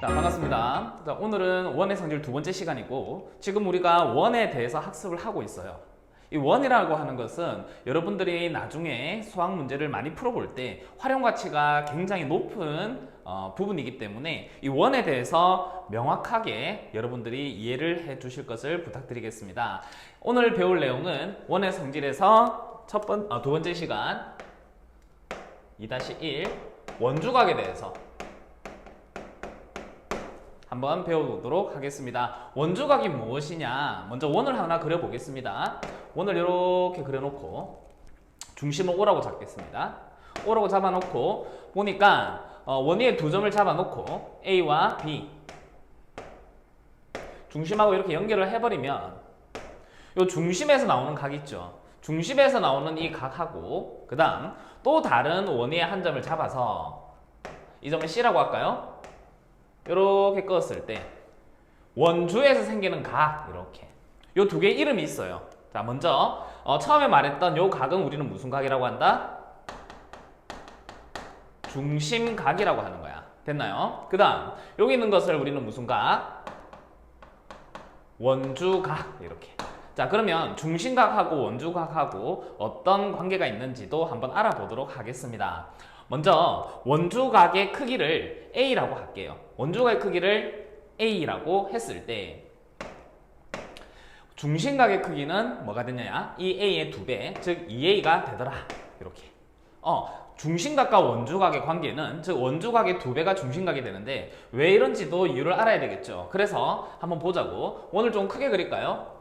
반갑습니다. 자, 오늘은 원의 성질 두 번째 시간이고 지금 우리가 원에 대해서 학습을 하고 있어요. 이 원이라고 하는 것은 여러분들이 나중에 수학 문제를 많이 풀어볼 때 활용 가치가 굉장히 높은 부분이기 때문에 이 원에 대해서 명확하게 여러분들이 이해를 해 주실 것을 부탁드리겠습니다. 오늘 배울 내용은 원의 성질에서 두 번째 시간 2-1 원주각에 대해서 한번 배워보도록 하겠습니다. 원주각이 무엇이냐? 먼저 원을 하나 그려보겠습니다. 원을 이렇게 그려놓고 중심을 O라고 잡겠습니다. O라고 잡아놓고 보니까 원 위에 두 점을 잡아놓고 A와 B 중심하고 이렇게 연결을 해버리면 이 중심에서 나오는 각 있죠. 중심에서 나오는 이 각하고 그 다음 또 다른 원 위에 한 점을 잡아서 이 점을 C라고 할까요? 이렇게 껐을 때 원주에서 생기는 각 이렇게 요 두 개의 이름이 있어요. 자, 먼저 처음에 말했던 요 각은 우리는 무슨 각이라고 한다? 중심각이라고 하는 거야. 됐나요? 그 다음 여기 있는 것을 우리는 무슨 각? 원주각 이렇게. 자, 그러면 중심각하고 원주각하고 어떤 관계가 있는지도 한번 알아보도록 하겠습니다. 먼저 원주각의 크기를 A라고 할게요. 원주각의 크기를 A라고 했을 때 중심각의 크기는 뭐가 되냐? 이 A의 2배, 즉 2A가 되더라. 이렇게. 중심각과 원주각의 관계는 즉 원주각의 2배가 중심각이 되는데 왜 이런지도 이유를 알아야 되겠죠. 그래서 한번 보자고. 원을 좀 크게 그릴까요?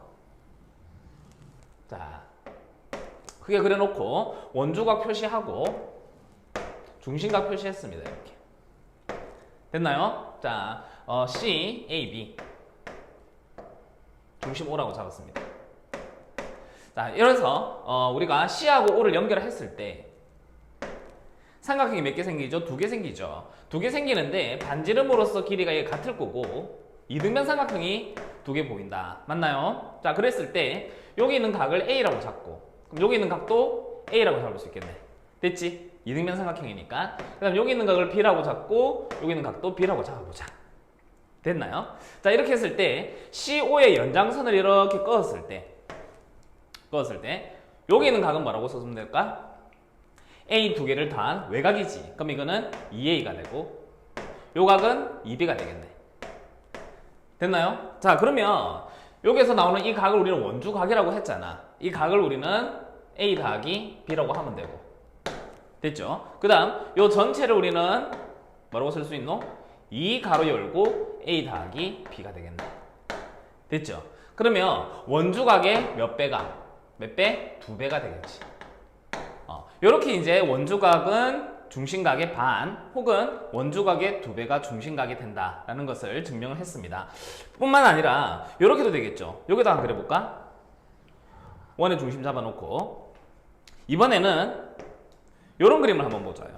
자, 크게 그려놓고 원주각 표시하고 중심각 표시했습니다. 이렇게. 됐나요? 자, C, A, B 중심 O라고 잡았습니다. 자, 이래서 우리가 C하고 O를 연결했을 때 삼각형이 몇 개 생기죠? 2개 생기죠. 2개 생기는데 반지름으로서 길이가 같을 거고 이등변 삼각형이 2개 보인다. 맞나요? 자, 그랬을 때 여기 있는 각을 A라고 잡고 그럼 여기 있는 각도 A라고 잡을 수 있겠네. 됐지? 이등변 삼각형이니까. 그 다음 여기 있는 각을 B라고 잡고 여기 있는 각도 B라고 잡아보자. 됐나요? 자, 이렇게 했을 때 CO의 연장선을 이렇게 끄었을 때 여기 있는 각은 뭐라고 써주면 될까? A 2개를 더한 외곽이지. 그럼 이거는 2A가 되고 요 각은 2B가 되겠네. 됐나요? 자, 그러면 여기서 나오는 이 각을 우리는 원주각이라고 했잖아. 이 각을 우리는 A 더하기 B라고 하면 되고 됐죠? 그 다음 요 전체를 우리는 뭐라고 쓸 수 있노? 2 가로 열고 A 더하기 B가 되겠네. 됐죠? 그러면 원주각의 몇 배가? 몇 배? 2배가 되겠지. 요렇게 이제 원주각은 중심각의 반 혹은 원주각의 2배가 중심각이 된다라는 것을 증명을 했습니다. 뿐만 아니라 요렇게도 되겠죠. 여기다 한번 그려볼까? 원의 중심 잡아놓고 이번에는 요런 그림을 한번 보자요.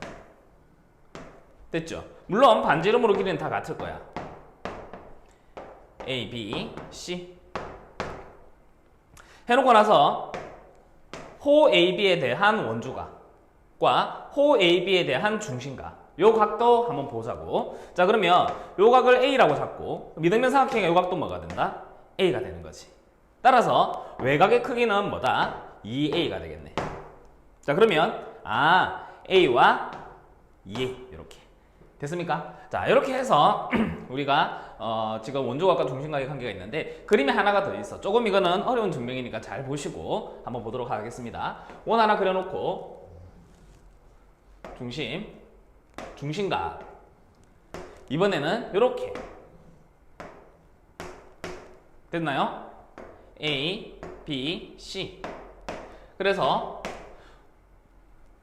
됐죠? 물론 반지름으로 길이는 다 같을 거야. A, B, C 해놓고 나서 호 AB에 대한 원주각과 호 AB에 대한 중심각 요 각도 한번 보자고. 자, 그러면 요 각을 A라고 잡고 미등변 삼각형의 요 각도 뭐가 된다? A가 되는 거지. 따라서 외곽의 크기는 뭐다? 2A가 되겠네. 자, 그러면 A와 2A 이렇게 됐습니까? 자, 이렇게 해서 우리가 지금 원주각과 중심각의 관계가 있는데 그림이 하나가 더 있어. 조금 이거는 어려운 증명이니까 잘 보시고 한번 보도록 하겠습니다. 원 하나 그려놓고 중심각 이번에는 이렇게 됐나요? A, B, C 그래서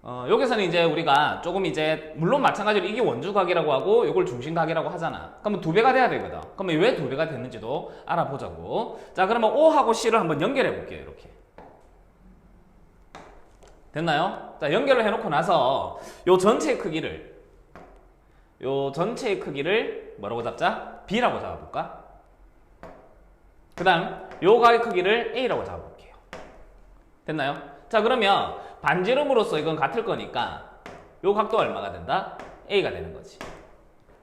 여기서는 이제 우리가 조금 이제 물론 마찬가지로 이게 원주각이라고 하고 이걸 중심각이라고 하잖아. 그러면 2배가 돼야 되거든. 그러면 왜 2배가 됐는지도 알아보자고. 자, 그러면 O하고 C를 한번 연결해 볼게요. 이렇게. 됐나요? 자, 연결을 해놓고 나서 요 전체의 크기를 뭐라고 잡자? B라고 잡아볼까? 그 다음 요 각의 크기를 A라고 잡아볼게요. 됐나요? 자, 그러면 반지름으로서 이건 같을 거니까 요 각도 얼마가 된다? A가 되는 거지.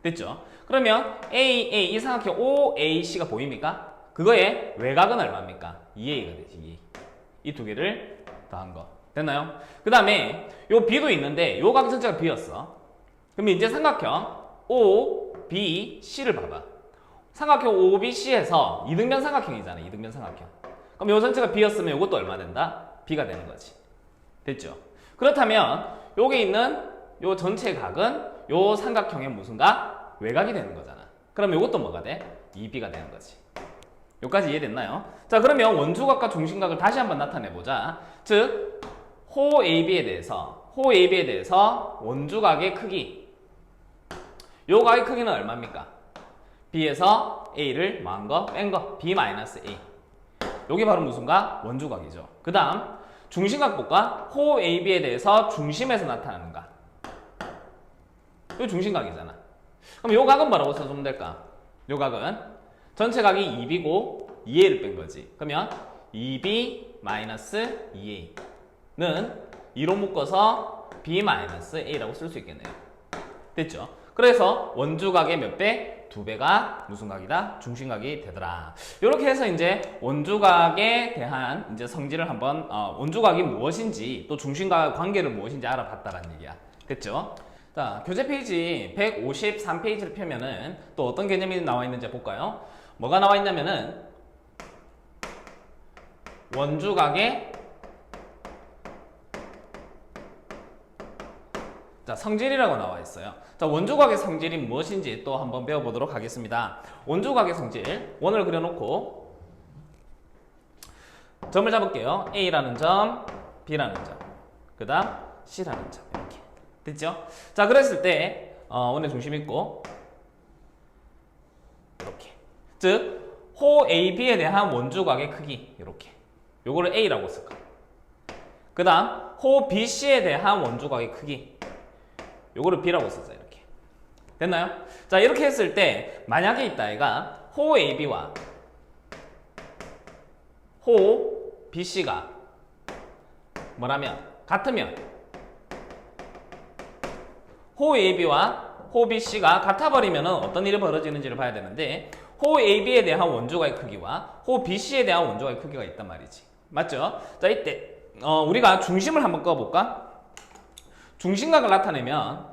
됐죠? 그러면 AA, 이 삼각형 OAC가 보입니까? 그거의 외곽은 얼마입니까? 2A가 되지, 2A. 이 두 개를 더한 거. 됐나요? 그 다음에 요 B도 있는데 요 각 전체가 B였어. 그럼 이제 삼각형 OBC를 봐봐. 삼각형 OBC에서 이등변 삼각형이잖아, 이등변 삼각형. 그럼 요 전체가 B였으면 요것도 얼마 된다? B가 되는 거지. 됐죠? 그렇다면 여기 있는 요 전체 각은 요 삼각형의 무슨 각? 외곽이 되는 거잖아. 그럼 요것도 뭐가 돼? 2B가 되는 거지. 여기까지 이해됐나요? 자, 그러면 원주각과 중심각을 다시 한번 나타내보자. 즉, 호 AB에 대해서 원주각의 크기, 요 각의 크기는 얼마입니까? B에서 A를 뭐한 거? 뺀 거. B-A. 요게 바로 무슨 각? 원주각이죠. 그 다음 중심각 볼까? 호 AB에 대해서 중심에서 나타나는 각. 요 중심각이잖아. 그럼 요 각은 뭐라고 써주면 될까? 요 각은 전체 각이 2B고 2A를 뺀 거지. 그러면 2B-2A는 2로 묶어서 B-A라고 쓸 수 있겠네요. 됐죠? 그래서 원주각의 몇 배? 2배가 무슨 각이다? 중심각이 되더라. 이렇게 해서 이제 원주각에 대한 이제 성질을 한번 원주각이 무엇인지 또 중심각의 관계를 무엇인지 알아봤다라는 얘기야. 됐죠? 자, 교재 페이지 153페이지를 펴면은 또 어떤 개념이 나와 있는지 볼까요? 뭐가 나와 있냐면은 원주각의 자, 성질이라고 나와 있어요. 자, 원주각의 성질이 무엇인지 또 한번 배워보도록 하겠습니다. 원주각의 성질, 원을 그려놓고 점을 잡을게요. A라는 점, B라는 점, 그 다음 C라는 점. 이렇게 됐죠? 자, 그랬을 때 원의 중심 있고 이렇게, 즉 호 AB에 대한 원주각의 크기 이렇게, 요거를 A라고 쓸 거예요. 그 다음 호 BC에 대한 원주각의 크기, 요거를 B라고 쓰자. 이렇게 됐나요? 자, 이렇게 했을 때 만약에 있다 얘가 호 AB와 호 BC가 뭐라면 같으면, 호 AB와 호 BC가 같아버리면 어떤 일이 벌어지는지를 봐야 되는데, 호 AB에 대한 원주각의 크기와 호 BC에 대한 원주각의 크기가 있단 말이지. 맞죠? 자, 이때 우리가 중심을 한번 꺼볼까? 중심각을 나타내면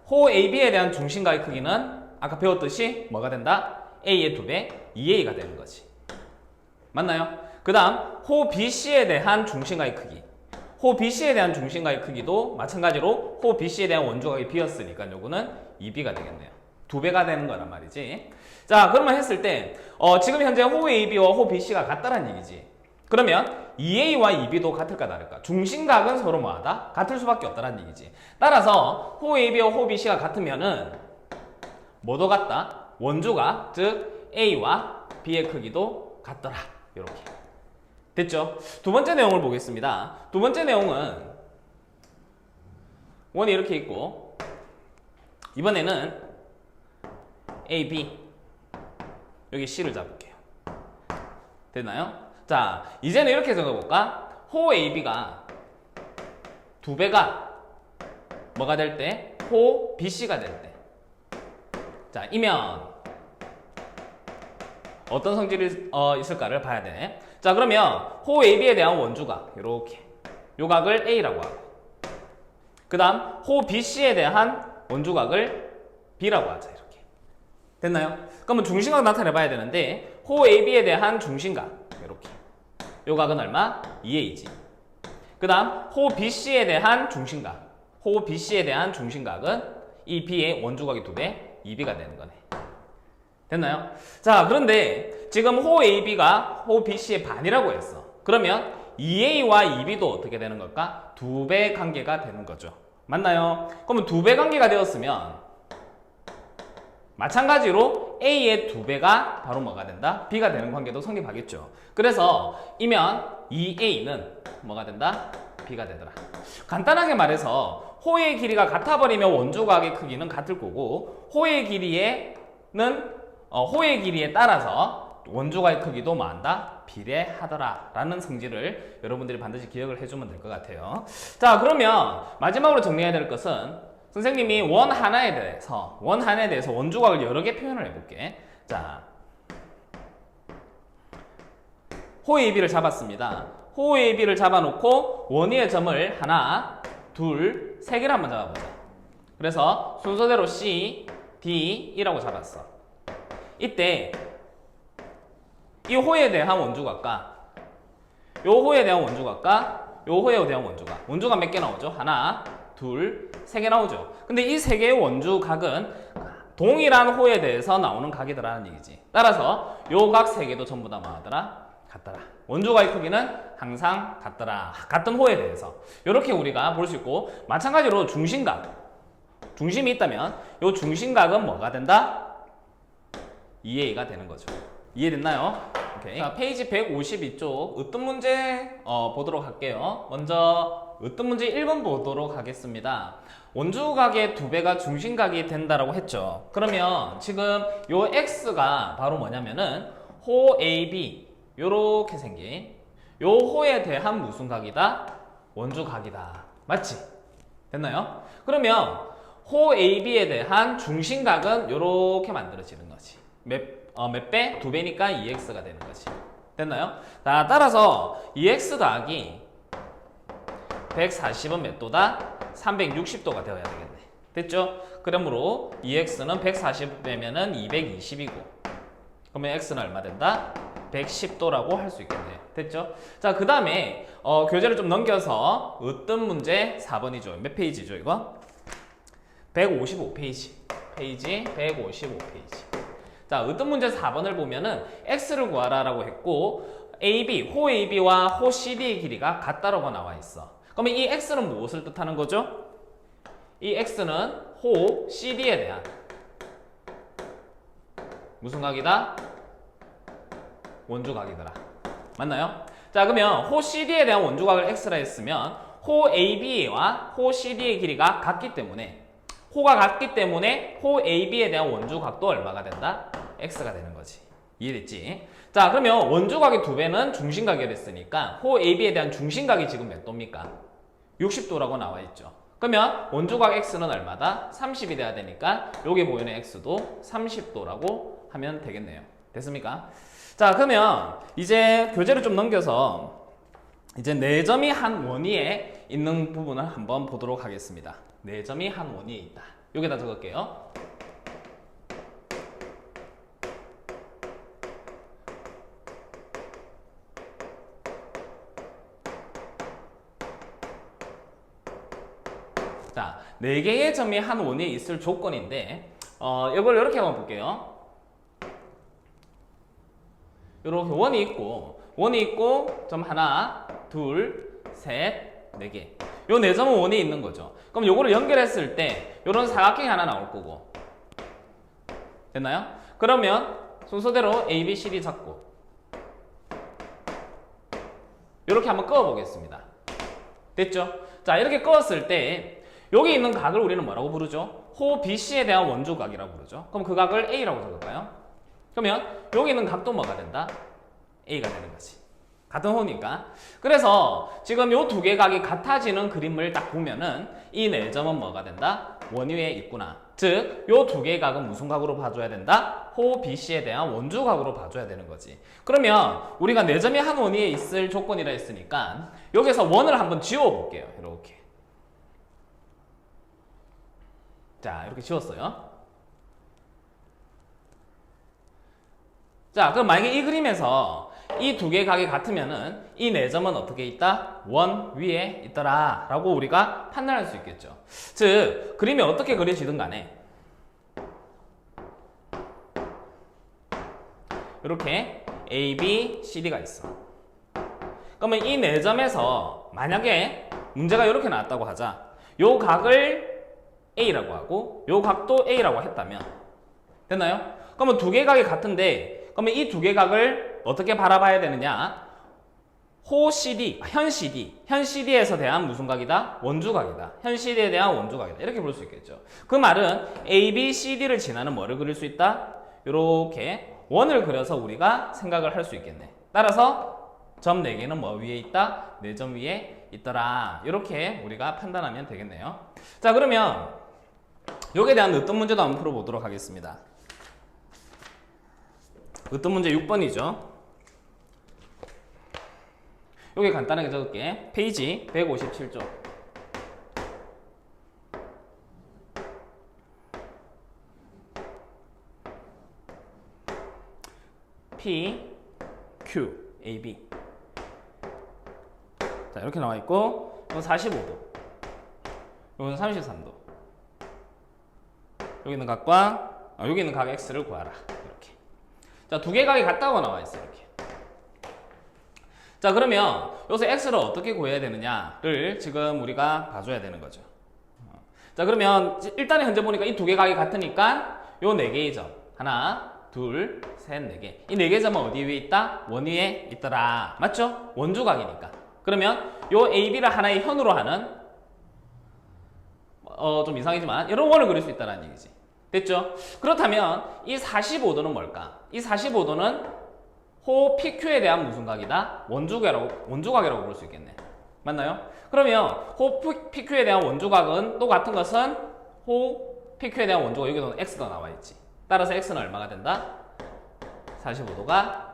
호 AB에 대한 중심각의 크기는 아까 배웠듯이 뭐가 된다? A의 2배, 2A가 되는 거지. 맞나요? 그 다음 호 BC에 대한 중심각의 크기, 호 BC에 대한 중심각의 크기도 마찬가지로 호 BC에 대한 원주각이 B였으니까 요거는 2B가 되겠네요. 2배가 되는 거란 말이지. 자, 그러면 했을 때 지금 현재 호 AB와 호 BC가 같다는 얘기지. 그러면 2A와 2B도 같을까 다를까? 중심각은 서로 뭐하다? 같을 수밖에 없다는 얘기지. 따라서 호 AB와 호 BC가 같으면은 뭐도 같다? 원주각, 즉 A와 B의 크기도 같더라. 이렇게 됐죠? 두 번째 내용을 보겠습니다. 두 번째 내용은 원이 이렇게 있고 이번에는 A, B 여기 C를 잡을게요. 됐나요? 자, 이제는 이렇게 적어볼까? 호 AB가 2배가 뭐가 될 때? 호 BC가 될 때. 자, 이면 어떤 성질이 있을까를 봐야 돼. 자, 그러면 호 AB에 대한 원주각 이렇게, 요 각을 A라고 하고, 그 다음 호 BC에 대한 원주각을 B라고 하자. 이렇게 됐나요? 그러면 중심각 나타내 봐야 되는데, 호 AB에 대한 중심각 이렇게, 요 각은 얼마? 2A지. 그 다음 호 BC에 대한 중심각, 호 BC에 대한 중심각은 이 B의 원주각이 2배, 2B가 되는 거네. 됐나요? 자, 그런데 지금 호 AB가 호 BC의 반이라고 했어. 그러면 2A와 2B도 어떻게 되는 걸까? 2배 관계가 되는 거죠. 맞나요? 그러면 2배 관계가 되었으면 마찬가지로 A의 2배가 바로 뭐가 된다? B가 되는 관계도 성립하겠죠. 그래서 이면 2A는 뭐가 된다? B가 되더라. 간단하게 말해서 호의 길이가 같아버리면 원주각의 크기는 같을 거고, 호의 길이에 따라서 원주각의 크기도 뭐한다? 비례하더라 라는 성질을 여러분들이 반드시 기억을 해주면 될 것 같아요. 자, 그러면 마지막으로 정리해야 될 것은 선생님이 원 하나에 대해서 원주각을 여러 개 표현을 해볼게. 자, 호AB를 잡았습니다. 호AB를 잡아놓고 원위의 점을 하나, 둘, 세 개를 한번 잡아보자. 그래서 순서대로 C, D, E라고 잡았어. 이때 이 호에 대한 원주각과 요 호에 대한 원주각과 요 호에 대한 원주각 몇 개 나오죠? 하나, 둘, 세 개 나오죠. 근데 이 세 개의 원주각은 동일한 호에 대해서 나오는 각이더라는 얘기지. 따라서 요 각 세 개도 전부 다 뭐하더라? 같더라. 원주각의 크기는 항상 같더라. 같은 호에 대해서. 이렇게 우리가 볼 수 있고, 마찬가지로 중심이 있다면 요 중심각은 뭐가 된다? 2A가 되는 거죠. 이해됐나요? 오케이. 자, 페이지 152쪽 으뜸 문제 보도록 할게요. 먼저 으뜸 문제 1번 보도록 하겠습니다. 원주각의 2배가 중심각이 된다라고 했죠. 그러면 지금 요 X가 바로 뭐냐면은 호 AB 요렇게 생긴 요 호에 대한 무슨 각이다? 원주각이다. 맞지? 됐나요? 그러면 호 AB에 대한 중심각은 요렇게 만들어지는 거지. 몇 배? 2배니까 2x가 되는 거지. 됐나요? 자, 따라서 2x 더하기 140은 몇 도다? 360도가 되어야 되겠네. 됐죠? 그러므로 2x는 140배면은 220이고, 그러면 x는 얼마 된다? 110도라고 할 수 있겠네요. 됐죠? 자, 그 다음에 교재를 좀 넘겨서 으뜸 문제 4번이죠. 몇 페이지죠, 이거? 155페이지. 페이지 155페이지. 자, 으뜸 문제 4번을 보면은 x를 구하라라고 했고, AB, 호 AB와 호 CD의 길이가 같다라고 나와 있어. 그러면 이 x는 무엇을 뜻하는 거죠? 이 x는 호 CD에 대한 무슨 각이다? 원주각이더라. 맞나요? 자, 그러면 호 CD에 대한 원주각을 x라 했으면 호 AB와 호 CD의 길이가 같기 때문에, 호가 같기 때문에 호 AB에 대한 원주각도 얼마가 된다? x가 되는 거지. 이해됐지? 자, 그러면 원주각의 2배는 중심각이 됐으니까 호 AB에 대한 중심각이 지금 몇 도입니까? 60도라고 나와 있죠. 그러면 원주각 x는 얼마다? 30이 돼야 되니까 여기 보이는 x도 30도라고 하면 되겠네요. 됐습니까? 자, 그러면 이제 교재를 좀 넘겨서 이제 4점이 한 원위에 있는 부분을 한번 보도록 하겠습니다. 4점이 한 원위에 있다. 여기다 적을게요. 자, 4개의 점이 한 원위에 있을 조건인데 이걸 이렇게 한번 볼게요. 이렇게 원이 있고 점 하나, 둘, 셋, 4개. 요 4점은 원이 있는 거죠. 그럼 요거를 연결했을 때 요런 사각형이 하나 나올 거고. 됐나요? 그러면 순서대로 A, B, C, D 잡고 이렇게 한번 그어 보겠습니다. 됐죠? 자, 이렇게 그었을 때 여기 있는 각을 우리는 뭐라고 부르죠? 호 BC에 대한 원주각이라고 부르죠. 그럼 그 각을 A라고 적을까요? 그러면 여기 있는 각도 뭐가 된다? A가 되는 거지. 같은 호니까. 그래서 지금 요 2개 각이 같아지는 그림을 딱 보면은 이 4점은 뭐가 된다? 원위에 있구나. 즉, 요 2개의 각은 무슨 각으로 봐줘야 된다? 호 BC에 대한 원주각으로 봐줘야 되는 거지. 그러면 우리가 4점이 한 원위에 있을 조건이라 했으니까 여기서 원을 한번 지워볼게요. 이렇게. 자, 이렇게 지웠어요. 자, 그럼 만약에 이 그림에서 이 2개의 각이 같으면은 이 4점은 어떻게 있다? 원 위에 있더라 라고 우리가 판단할 수 있겠죠. 즉, 그림이 어떻게 그려지든 간에 이렇게 A, B, C, D가 있어. 그러면 이 4점에서 만약에 문제가 이렇게 나왔다고 하자. 요 각을 A라고 하고 요 각도 A라고 했다면 됐나요? 그러면 2개의 각이 같은데, 그러면 이 2개의 각을 어떻게 바라봐야 되느냐? 호 CD, 현 CD에서 대한 무슨 각이다? 원주각이다. 현 CD에 대한 원주각이다. 이렇게 볼 수 있겠죠. 그 말은 A, B, C, D를 지나는 뭐를 그릴 수 있다? 이렇게 원을 그려서 우리가 생각을 할 수 있겠네. 따라서 점 4개는 뭐 위에 있다? 4점 위에 있더라. 이렇게 우리가 판단하면 되겠네요. 자, 그러면 여기에 대한 으뜸 문제도 한번 풀어보도록 하겠습니다. 으뜸 문제 6번이죠. 여기 간단하게 적을게. 페이지 157쪽. P, Q, A, B. 자, 이렇게 나와 있고, 이건 45도. 이건 33도. 여기 있는 각과, 여기 있는 각 X를 구하라. 이렇게. 자, 두 개 각이 같다고 나와 있어요. 이렇게. 자, 그러면 여기서 X를 어떻게 구해야 되느냐를 지금 우리가 봐줘야 되는 거죠. 자, 그러면 일단은 현재 보니까 이 두 개 각이 같으니까 요 4개의 점. 하나, 둘, 셋, 4개. 이 4개 점은 어디 위에 있다? 원 위에 있더라. 맞죠? 원주각이니까. 그러면 요 AB를 하나의 현으로 하는 좀 이상이지만 이런 원을 그릴 수 있다는 얘기지. 됐죠? 그렇다면 이 45도는 뭘까? 이 45도는 호 PQ에 대한 무슨 각이다? 원주각이라고 부를 수 있겠네. 맞나요? 그러면 호 PQ에 대한 원주각은 또 같은 것은 호 PQ에 대한 원주각, 여기도 X가 나와 있지. 따라서 X는 얼마가 된다? 45도가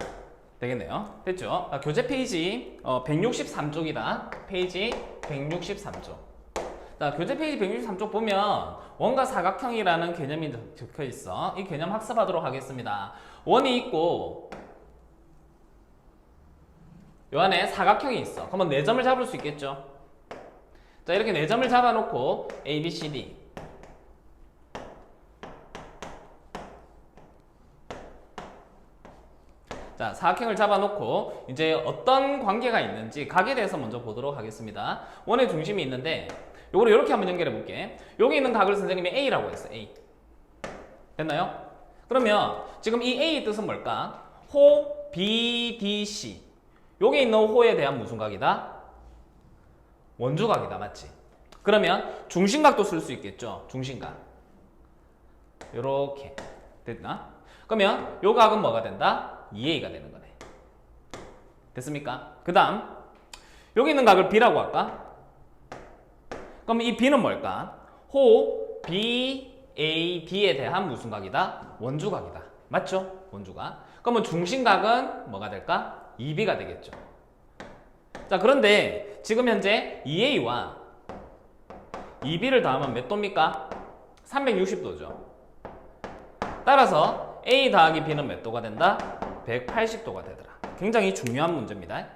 되겠네요. 됐죠? 교재 페이지 163쪽이다. 페이지 163쪽. 자, 교재 페이지 163쪽 보면 원과 사각형이라는 개념이 적혀 있어. 이 개념 학습하도록 하겠습니다. 원이 있고 요 안에 사각형이 있어. 그러면 4점을 잡을 수 있겠죠? 자, 이렇게 4점을 잡아놓고 A, B, C, D. 자, 사각형을 잡아놓고 이제 어떤 관계가 있는지 각에 대해서 먼저 보도록 하겠습니다. 원의 중심이 있는데 요거를 이렇게 한번 연결해 볼게. 여기 있는 각을 선생님이 A라고 했어. A. 됐나요? 그러면 지금 이 A의 뜻은 뭘까? 호, B, D, C. 여기 있는 호에 대한 무슨 각이다? 원주각이다. 맞지? 그러면 중심각도 쓸 수 있겠죠? 중심각. 요렇게. 됐나? 그러면 요 각은 뭐가 된다? 2A가 되는 거네. 됐습니까? 그 다음 여기 있는 각을 B라고 할까? 그럼 이 B는 뭘까? 호 BAD에 대한 무슨 각이다? 원주각이다. 맞죠? 원주각. 그러면 중심각은 뭐가 될까? 2B가 되겠죠. 자, 그런데 지금 현재 2A와 2B를 더하면 몇 도입니까? 360도죠. 따라서 A 더하기 B는 몇 도가 된다? 180도가 되더라. 굉장히 중요한 문제입니다.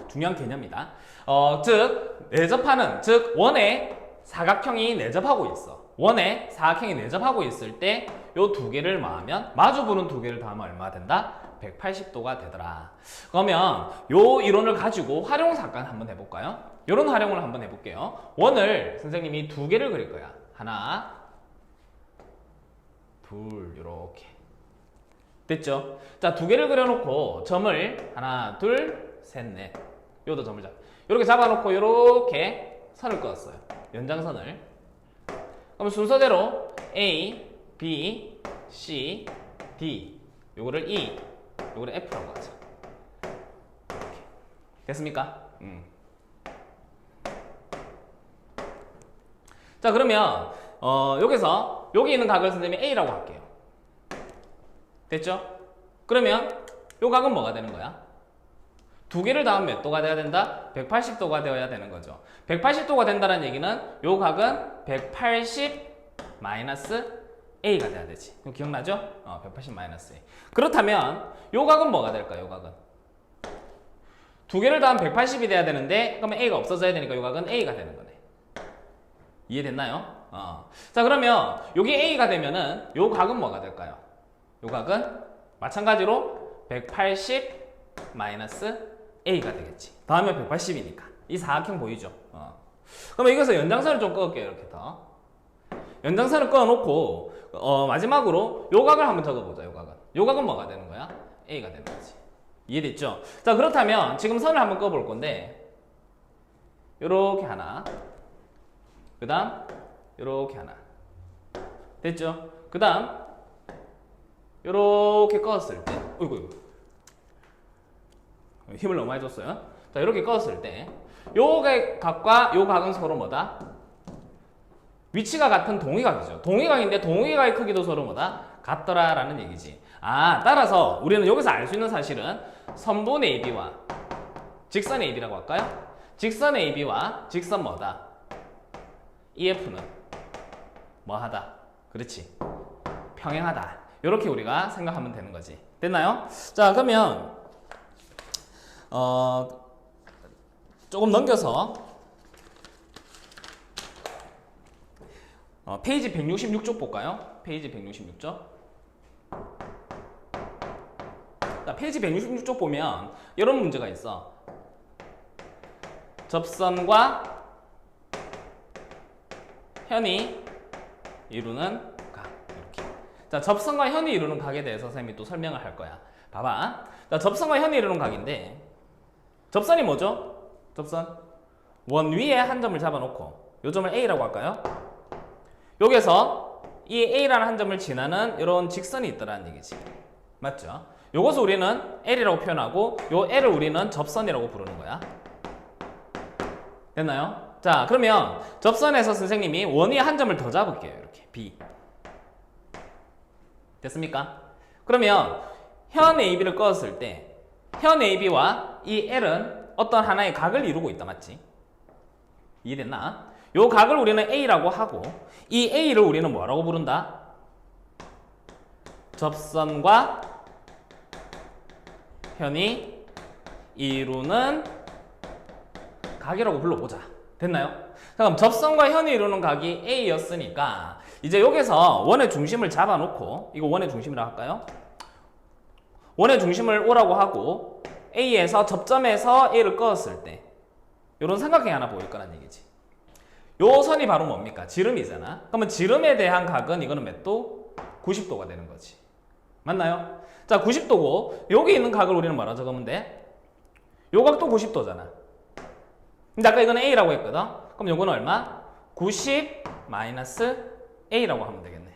중요한 개념이다. 즉 내접하는, 즉 원에 사각형이 내접하고 있어. 원에 사각형이 내접하고 있을 때 요 두 개를 마하면, 마주보는 두 개를 더하면 얼마 된다? 180도가 되더라. 그러면 요 이론을 가지고 활용 잠깐 한번 해볼까요? 이런 활용을 한번 해볼게요. 원을 선생님이 두 개를 그릴 거야. 하나, 둘, 요렇게. 됐죠? 자, 두 개를 그려놓고 점을 하나, 둘, 셋, 넷. 요도 점을 이렇게 잡아놓고 요렇게 선을 그었어요. 연장선을. 그럼 순서대로 A, B, C, D. 요거를 E, 요거를 F라고 하죠. 이렇게. 됐습니까? 자, 그러면 여기서 여기 있는 각을 선생님이 A라고 할게요. 됐죠? 그러면 요 각은 뭐가 되는 거야? 두 개를 더하면 몇 도가 돼야 된다? 180도가 되어야 되는 거죠. 180도가 된다는 얘기는 요 각은 180 마이너스 A가 돼야 되지. 그럼 기억나죠? 180 마이너스 A. 그렇다면 요 각은 뭐가 될까요? 요 각은 두 개를 더하면 180이 돼야 되는데 그러면 A가 없어져야 되니까 요 각은 A가 되는 거네. 이해됐나요? 자, 그러면 여기 A가 되면은 요 각은 뭐가 될까요? 요 각은 마찬가지로 180 마이너스 A가 되겠지. 더하면 180이니까. 이 사각형 보이죠? 그러면 이것을 연장선을 좀 그을게요. 이렇게 더. 연장선을 그어놓고 마지막으로 요 각을 한번 적어보자. 요 각은. 요 각은 뭐가 되는 거야? A가 되는 거지. 이해됐죠? 자, 그렇다면 지금 선을 한번 그어볼 건데 요렇게 하나, 그 다음 요렇게 하나. 됐죠? 그 다음 요렇게 그었을 때 어이구, 힘을 너무 많이 줬어요. 자, 이렇게 껐을 때 요 각과 요 각은 서로 뭐다? 위치가 같은 동의각이죠. 동의각인데 동의각의 크기도 서로 뭐다? 같더라라는 얘기지. 아, 따라서 우리는 여기서 알 수 있는 사실은 선분 AB와 직선 AB라고 할까요? 직선 AB와 직선 뭐다? EF는 뭐하다? 그렇지. 평행하다. 이렇게 우리가 생각하면 되는 거지. 됐나요? 자, 그러면 조금 넘겨서 페이지 166쪽 볼까요? 페이지 166쪽. 자, 페이지 166쪽 보면 이런 문제가 있어. 접선과 현이 이루는 각. 이렇게. 자, 접선과 현이 이루는 각에 대해서 선생님이 또 설명을 할 거야. 봐봐. 자, 접선과 현이 이루는 각인데 접선이 뭐죠? 접선. 원 위에 한 점을 잡아놓고 이 점을 A라고 할까요? 여기서 이 A라는 한 점을 지나는 이런 직선이 있더라는 얘기지. 맞죠? 요것을 우리는 L이라고 표현하고 요 L을 우리는 접선이라고 부르는 거야. 됐나요? 자, 그러면 접선에서 선생님이 원 위에 한 점을 더 잡을게요. 이렇게 B. 됐습니까? 그러면 현 AB를 껐을 때 현 AB와 이 L은 어떤 하나의 각을 이루고 있다. 맞지? 이해됐나? 요 각을 우리는 A라고 하고 이 A를 우리는 뭐라고 부른다? 접선과 현이 이루는 각이라고 불러보자. 됐나요? 자, 그럼 접선과 현이 이루는 각이 A였으니까 이제 여기서 원의 중심을 잡아놓고 이거 원의 중심이라고 할까요? 원의 중심을 O라고 하고 A에서 접점에서 A를 껐을 때 이런 삼각형이 하나 보일 거란 얘기지. 요 선이 바로 뭡니까? 지름이잖아. 그러면 지름에 대한 각은 이거는 몇 도? 90도가 되는 거지. 맞나요? 자, 90도고 여기 있는 각을 우리는 뭐라 적으면 돼? 요 각도 90도잖아. 근데 아까 이거는 A라고 했거든? 그럼 요거는 얼마? 90 마이너스 A라고 하면 되겠네.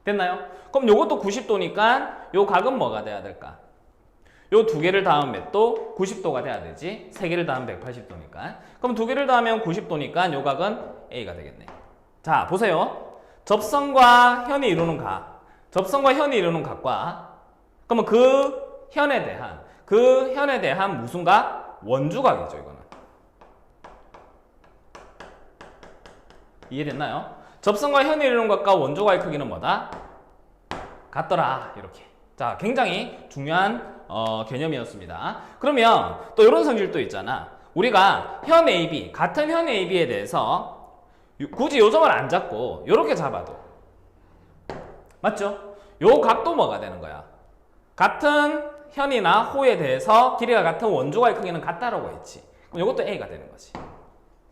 됐나요? 그럼 요것도 90도니까 요 각은 뭐가 돼야 될까? 요 두 개를 더하면 몇 도? 90도가 돼야 되지. 세 개를 더하면 180도니까. 그럼 두 개를 더하면 90도니까 요 각은 A가 되겠네. 자, 보세요. 접선과 현이 이루는 각. 접선과 현이 이루는 각과 그러면 그 현에 대한 무슨 각? 원주각이죠, 이거는. 이해됐나요? 접선과 현이 이루는 각과 원주각의 크기는 뭐다? 같더라. 이렇게. 자, 굉장히 중요한 개념이었습니다. 그러면 또 이런 성질도 있잖아. 우리가 현 AB, 같은 현 AB에 대해서 굳이 요 점을 안 잡고 이렇게 잡아도 맞죠? 요 각도 뭐가 되는 거야? 같은 현이나 호에 대해서 길이가 같은 원주각의 크기는 같다라고 했지. 그럼 이것도 A가 되는 거지.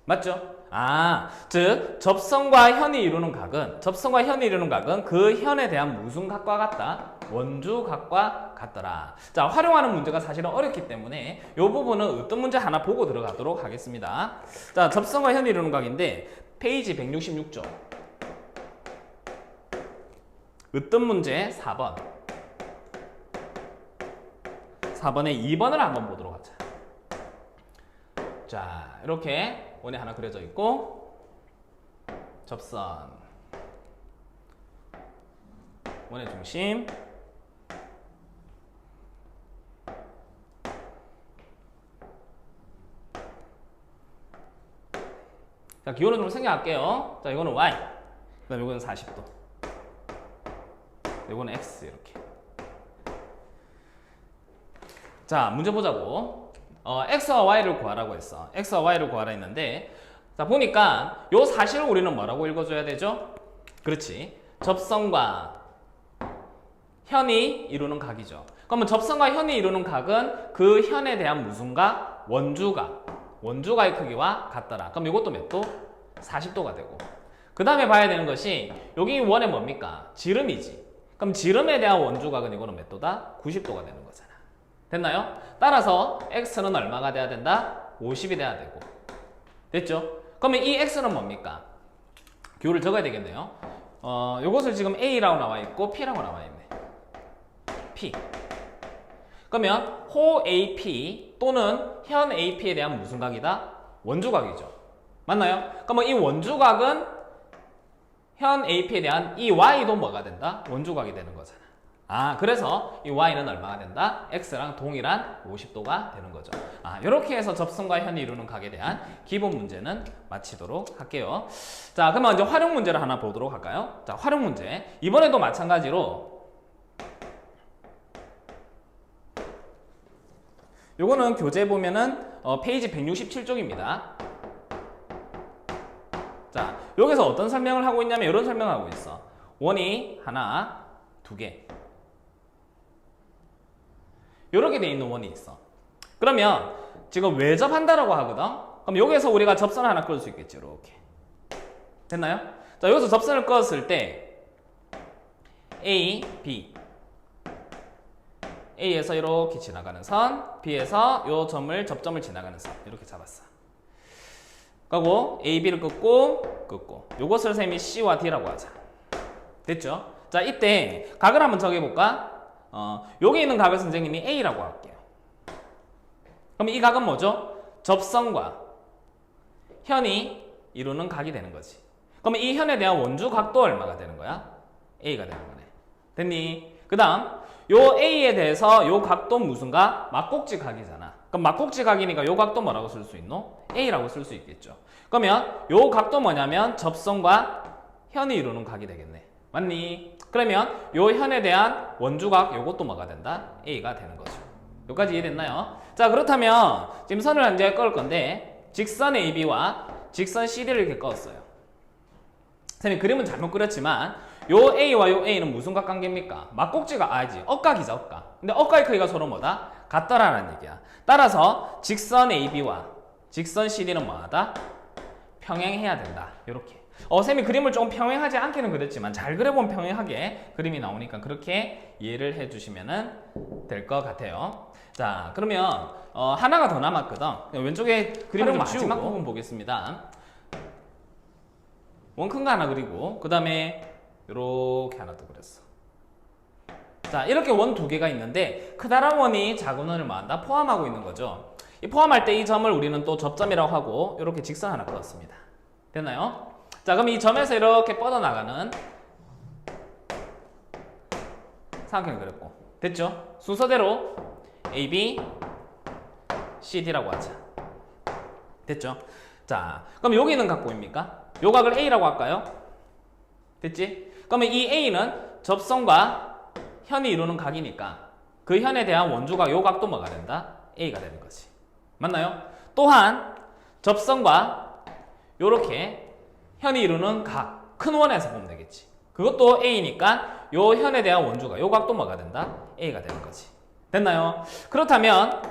맞죠? 아, 즉 접선과 현이 이루는 각은 그 현에 대한 무슨 각과 같다? 원주각과 같더라. 자, 활용하는 문제가 사실은 어렵기 때문에 이 부분은 어떤 문제 하나 보고 들어가도록 하겠습니다. 자, 접선과 현이 이루는 각인데 페이지 166쪽. 어떤 문제? 4번. 4번에 2번을 한번 보도록 하자. 자, 이렇게 원이 하나 그려져 있고 접선 원의 중심 자, 기호는 좀 생략할게요. 자, 이거는 Y 그 다음 이거는 40도 이거는 X 이렇게. 자, 문제 보자고. X와 Y를 구하라고 했어. X와 Y를 구하라 했는데 자, 보니까 요 사실을 우리는 뭐라고 읽어줘야 되죠? 그렇지. 접선과 현이 이루는 각이죠. 그러면 접선과 현이 이루는 각은 그 현에 대한 무슨 각? 원주각의 크기와 같더라. 그럼 이것도 몇 도? 40도가 되고. 그 다음에 봐야 되는 것이 여기 원의 뭡니까? 지름이지. 그럼 지름에 대한 원주각은 이거는 몇 도다? 90도가 되는 거잖아. 됐나요? 따라서 x는 얼마가 돼야 된다? 50이 돼야 되고. 됐죠? 그러면 이 x는 뭡니까? 기호를 적어야 되겠네요. 요것을 지금 a라고 나와 있고 p라고 나와 있네. p. 그러면 호 AP 또는 현 AP에 대한 무슨 각이다? 원주각이죠. 맞나요? 그러면 이 원주각은 현 AP에 대한 이 Y도 뭐가 된다? 원주각이 되는 거잖아. 그래서 이 Y는 얼마가 된다? X랑 동일한 50도가 되는 거죠. 이렇게 해서 접선과 현이 이루는 각에 대한 기본 문제는 마치도록 할게요. 자, 그러면 이제 활용 문제를 하나 보도록 할까요? 자, 활용 문제. 이번에도 마찬가지로 요거는 교재 보면은 페이지 167쪽입니다. 자, 여기서 어떤 설명을 하고 있냐면 이런 설명을 하고 있어. 원이 하나, 두 개. 이렇게 돼 있는 원이 있어. 그러면 지금 외접한다라고 하거든. 그럼 여기서 우리가 접선 하나 그을 수 있겠지. 이렇게. 됐나요? 자, 여기서 접선을 그었을 때 A, B. A에서 이렇게 지나가는 선, B에서 요 점을 접점을 지나가는 선 이렇게 잡았어. 그리고 A, B를 긋고 요것을 선생님이 C와 D라고 하자. 됐죠? 자, 이때 각을 한번 정해볼까? 여기 있는 각을 선생님이 A라고 할게요. 그럼 이 각은 뭐죠? 접선과 현이 이루는 각이 되는 거지. 그럼 이 현에 대한 원주 각도 얼마가 되는 거야? A가 되는 거네. 됐니? 그 다음 요 A에 대해서 요 각도 무슨가? 막곡지 각이잖아. 그럼 막곡지 각이니까 요 각도 뭐라고 쓸 수 있노? A라고 쓸 수 있겠죠. 그러면 요 각도 뭐냐면 접선과 현이 이루는 각이 되겠네. 맞니? 그러면 요 현에 대한 원주각 요것도 뭐가 된다? A가 되는 거죠. 여기까지 이해됐나요? 자, 그렇다면 지금 선을 이제 그을 건데 직선 AB와 직선 CD를 이렇게 그었어요. 선생님 그림은 잘못 그렸지만 요 A와 요 A는 무슨 각관계입니까? 막곡지가 억각이죠, 억각. 근데 억각의 크기가 서로 뭐다? 같다라는 얘기야. 따라서 직선 AB와 직선 CD는 뭐하다? 평행해야 된다. 요렇게. 쌤이 그림을 조금 평행하지 않게는 그렸지만 잘 그려보면 평행하게 그림이 나오니까 그렇게 이해를 해주시면 될 것 같아요. 자, 그러면 하나가 더 남았거든. 왼쪽에 그림을 좀 마지막 부분 보겠습니다. 원 큰 거 하나 그리고 그 다음에 요렇게 하나 더 그렸어. 자, 이렇게 원 두 개가 있는데 크다란 원이 작은 원을 뭐한다? 포함하고 있는 거죠. 이 포함할 때 이 점을 우리는 또 접점이라고 하고 이렇게 직선 하나 그었습니다. 됐나요? 자, 그럼 이 점에서 이렇게 뻗어나가는 삼각형을 그렸고 됐죠? 순서대로 AB, CD라고 하자. 됐죠? 자, 그럼 여기는 각 보입니까? 요 각을 A라고 할까요? 됐지? 그러면 이 A는 접선과 현이 이루는 각이니까 그 현에 대한 원주각 요 각도 뭐가 된다? A가 되는 거지. 맞나요? 또한 접선과 요렇게 현이 이루는 각, 큰 원에서 보면 되겠지. 그것도 A니까 요 현에 대한 원주각 요 각도 뭐가 된다? A가 되는 거지. 됐나요? 그렇다면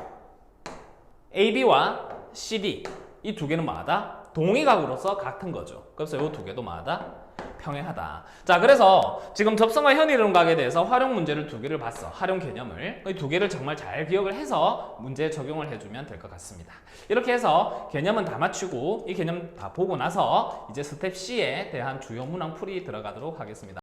AB와 CD 이 두 개는 뭐하다? 동의각으로서 같은 거죠. 그래서 이 두 개도 뭐하다? 평행하다. 자, 그래서 지금 접선과 현이 이루는 각에 대해서 활용 문제를 두 개를 봤어. 활용 개념을. 이 두 개를 정말 잘 기억을 해서 문제에 적용을 해주면 될 것 같습니다. 이렇게 해서 개념은 다 맞추고 이 개념 다 보고 나서 이제 스텝 C에 대한 주요 문항 풀이 들어가도록 하겠습니다.